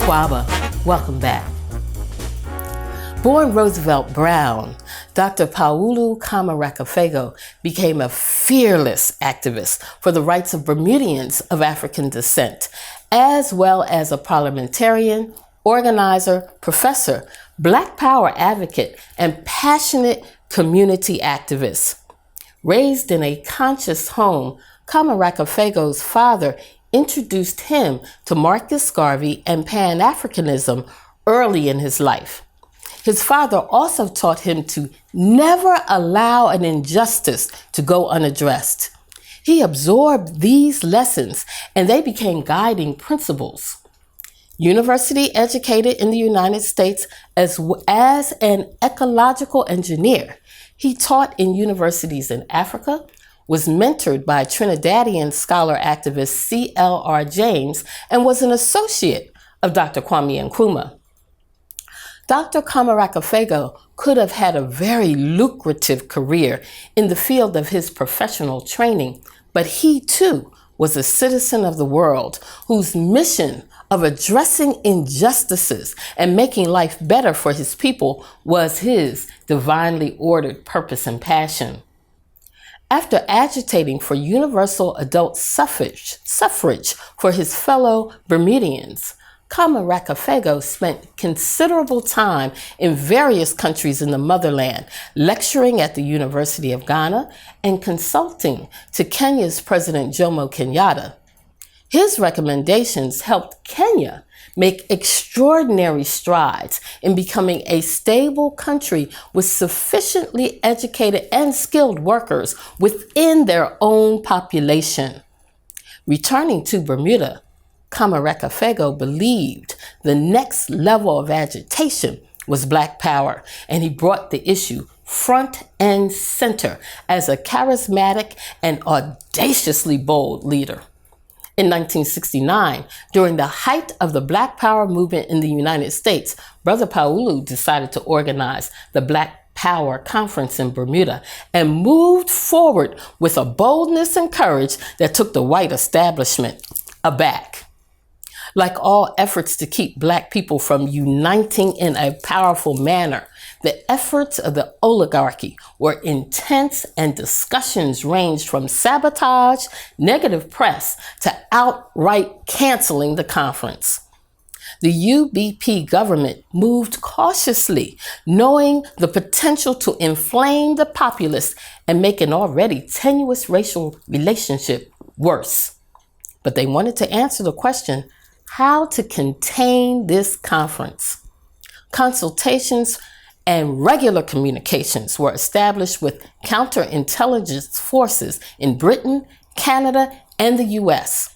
Kwaba, welcome back. Born Roosevelt Brown, Dr. Paulu Kamara became a fearless activist for the rights of Bermudians of African descent, as well as a parliamentarian, organizer, professor, Black Power advocate, and passionate community activist. Raised in a conscious home, Kamara father introduced him to Marcus Garvey and Pan Africanism early in his life. His father also taught him to never allow an injustice to go unaddressed. He absorbed these lessons and they became guiding principles. University educated in the United States as an ecological engineer, he taught in universities in Africa, was mentored by Trinidadian scholar activist C.L.R. James, and was an associate of Dr. Kwame Nkrumah. Dr. Kamara could have had a very lucrative career in the field of his professional training, but he too was a citizen of the world whose mission of addressing injustices and making life better for his people was his divinely ordered purpose and passion. After agitating for universal adult suffrage for his fellow Bermudians, Kamara spent considerable time in various countries in the motherland, lecturing at the University of Ghana and consulting to Kenya's President Jomo Kenyatta. His recommendations helped Kenya make extraordinary strides in becoming a stable country with sufficiently educated and skilled workers within their own population. Returning to Bermuda, Kamara believed the next level of agitation was Black Power, and he brought the issue front and center as a charismatic and audaciously bold leader. In 1969, during the height of the Black Power movement in the United States, Brother Paulu decided to organize the Black Power Conference in Bermuda and moved forward with a boldness and courage that took the white establishment aback. Like all efforts to keep Black people from uniting in a powerful manner, the efforts of the oligarchy were intense and discussions ranged from sabotage, negative press, to outright canceling the conference. The UBP government moved cautiously, knowing the potential to inflame the populace and make an already tenuous racial relationship worse. But they wanted to answer the question, how to contain this conference. Consultations and regular communications were established with counterintelligence forces in Britain, Canada, and the US.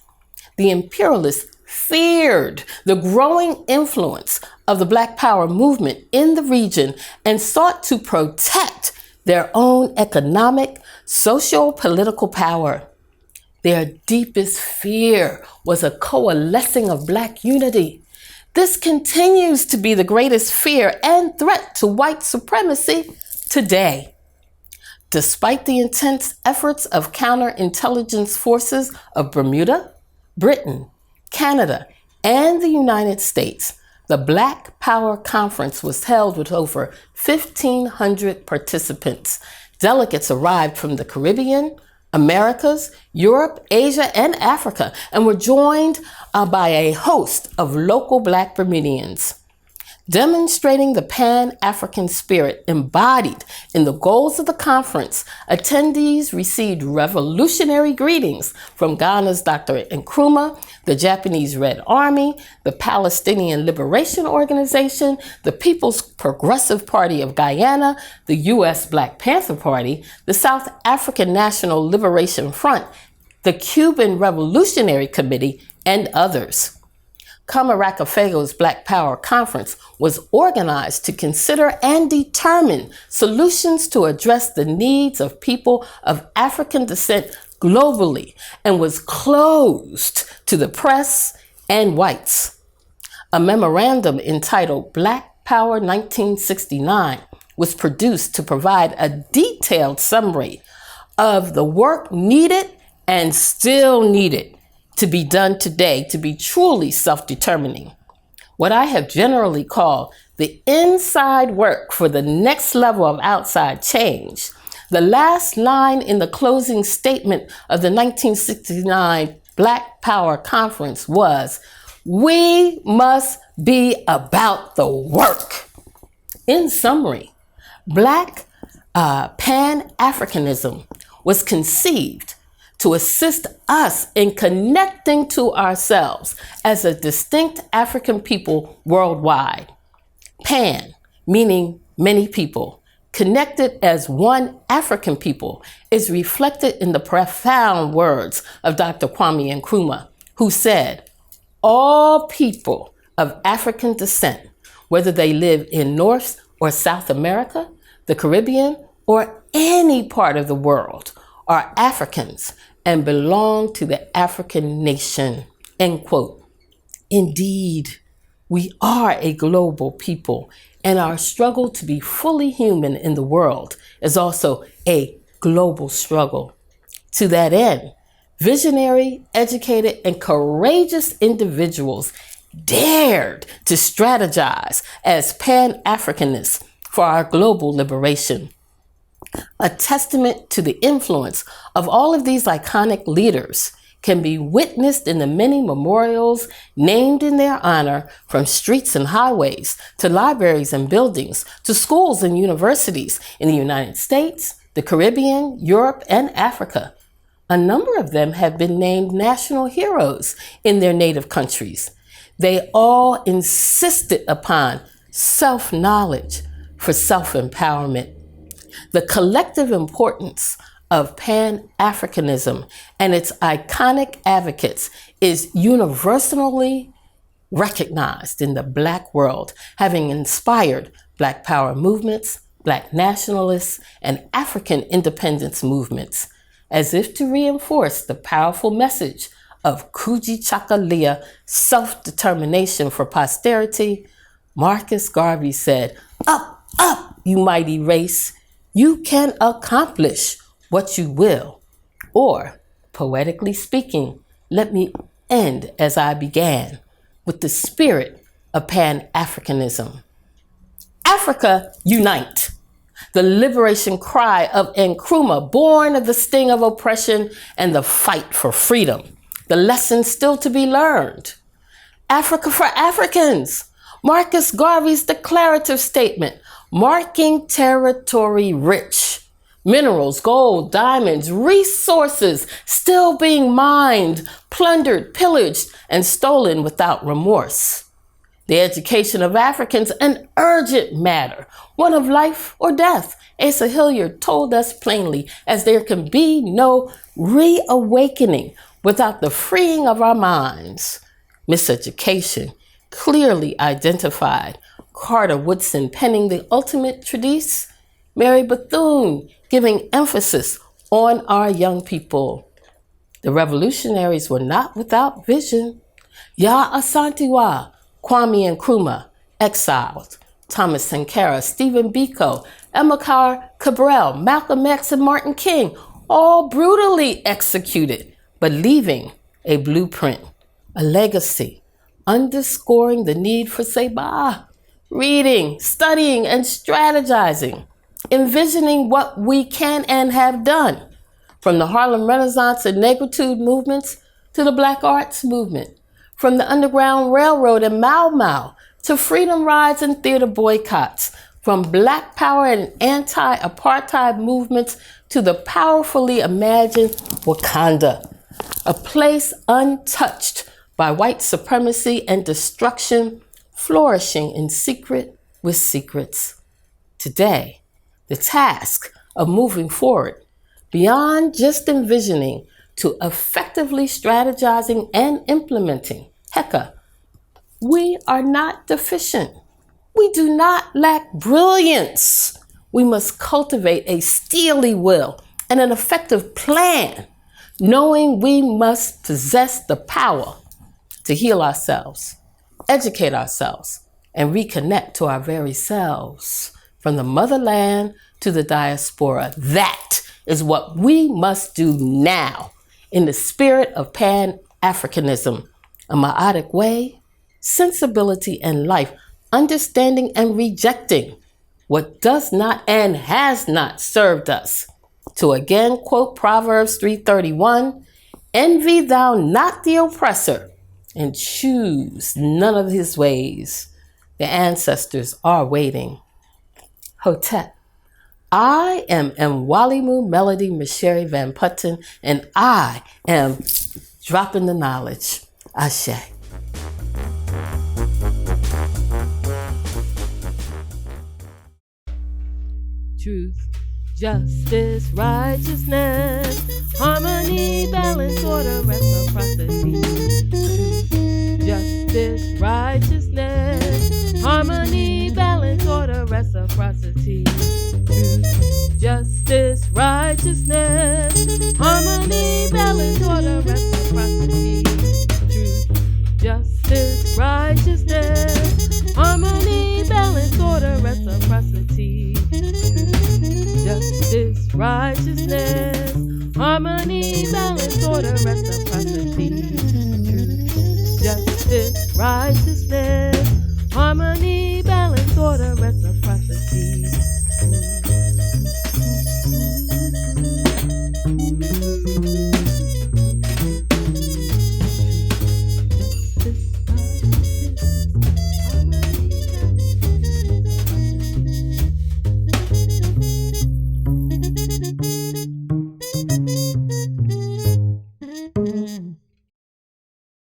The imperialists feared the growing influence of the Black Power movement in the region and sought to protect their own economic, socio-political power. Their deepest fear was a coalescing of Black unity. This continues to be the greatest fear and threat to white supremacy today. Despite the intense efforts of counterintelligence forces of Bermuda, Britain, Canada, and the United States, the Black Power Conference was held with over 1,500 participants. Delegates arrived from the Caribbean, Americas, Europe, Asia, and Africa, and were joined by a host of local Black Bermudians. Demonstrating the Pan-African spirit embodied in the goals of the conference, attendees received revolutionary greetings from Ghana's Dr. Nkrumah, the Japanese Red Army, the Palestinian Liberation Organization, the People's Progressive Party of Guyana, the U.S. Black Panther Party, the South African National Liberation Front, the Cuban Revolutionary Committee, and others. Kamara Black Power Conference was organized to consider and determine solutions to address the needs of people of African descent globally and was closed to the press and whites. A memorandum entitled Black Power 1969 was produced to provide a detailed summary of the work needed and still needed to be done today to be truly self-determining. what I have generally called the inside work for the next level of outside change, the last line in the closing statement of the 1969 Black Power Conference was, "We must be about the work." In summary, Black Pan Africanism was conceived to assist us in connecting to ourselves as a distinct African people worldwide. Pan, meaning many people, connected as one African people, is reflected in the profound words of Dr. Kwame Nkrumah, who said, "All people of African descent, whether they live in North or South America, the Caribbean, or any part of the world, are Africans and belong to the African nation," end quote. Indeed, we are a global people, and our struggle to be fully human in the world is also a global struggle. To that end, visionary, educated, and courageous individuals dared to strategize as Pan-Africanists for our global liberation. A testament to the influence of all of these iconic leaders can be witnessed in the many memorials named in their honor, from streets and highways to libraries and buildings to schools and universities in the United States, the Caribbean, Europe, and Africa. A number of them have been named national heroes in their native countries. They all insisted upon self-knowledge for self-empowerment. The collective importance of Pan-Africanism and its iconic advocates is universally recognized in the Black world, having inspired Black power movements, Black nationalists, and African independence movements. As if to reinforce the powerful message of Kujichagulia, self-determination for posterity, Marcus Garvey said, "Up, up, you mighty race. You can accomplish what you will." Or, poetically speaking, let me end as I began, with the spirit of Pan-Africanism. Africa, unite! The liberation cry of Nkrumah, born of the sting of oppression and the fight for freedom. The lessons still to be learned. Africa for Africans! Marcus Garvey's declarative statement, marking territory rich. Minerals, gold, diamonds, resources still being mined, plundered, pillaged, and stolen without remorse. The education of Africans, an urgent matter, one of life or death. Asa Hilliard told us plainly, as there can be no reawakening without the freeing of our minds. Miseducation, clearly identified. Carter Woodson penning the ultimate treatise. Mary Bethune giving emphasis on our young people. The revolutionaries were not without vision. Ya Asantewaa, Kwame Nkrumah, exiled. Thomas Sankara, Stephen Biko, Amilcar Cabral, Malcolm X, and Martin King, all brutally executed, but leaving a blueprint, a legacy, underscoring the need for Seg4, reading, studying, and strategizing, envisioning what we can and have done, from the Harlem Renaissance and Negritude movements to the Black Arts movement, from the Underground Railroad and Mau Mau to freedom rides and theater boycotts, from Black power and anti-apartheid movements to the powerfully imagined Wakanda, a place untouched by white supremacy and destruction, flourishing in secret with secrets. Today, the task of moving forward, beyond just envisioning to effectively strategizing and implementing. Heka, we are not deficient. We do not lack brilliance. We must cultivate a steely will and an effective plan, knowing we must possess the power to heal ourselves, educate ourselves, and reconnect to our very selves. From the motherland to the diaspora, that is what we must do now in the spirit of Pan-Africanism, a Ma'atic way, sensibility, and life, understanding and rejecting what does not and has not served us. To again quote Proverbs 3:31, envy thou not the oppressor, and choose none of his ways. The ancestors are waiting. Hotep. I am Mwalimu Melody Mishere Van Putten, and I am dropping the knowledge. Ashe. Truth, justice, righteousness, harmony, balance, order, reciprocity. Truth, justice, righteousness, harmony, balance, order, reciprocity. Truth, justice, righteousness, harmony, balance, order, reciprocity. Truth, justice, righteousness, harmony, balance, order, reciprocity. Justice, righteousness, harmony, balance, order, reciprocity. Truth, justice, righteousness, harmony, balance, order, reciprocity.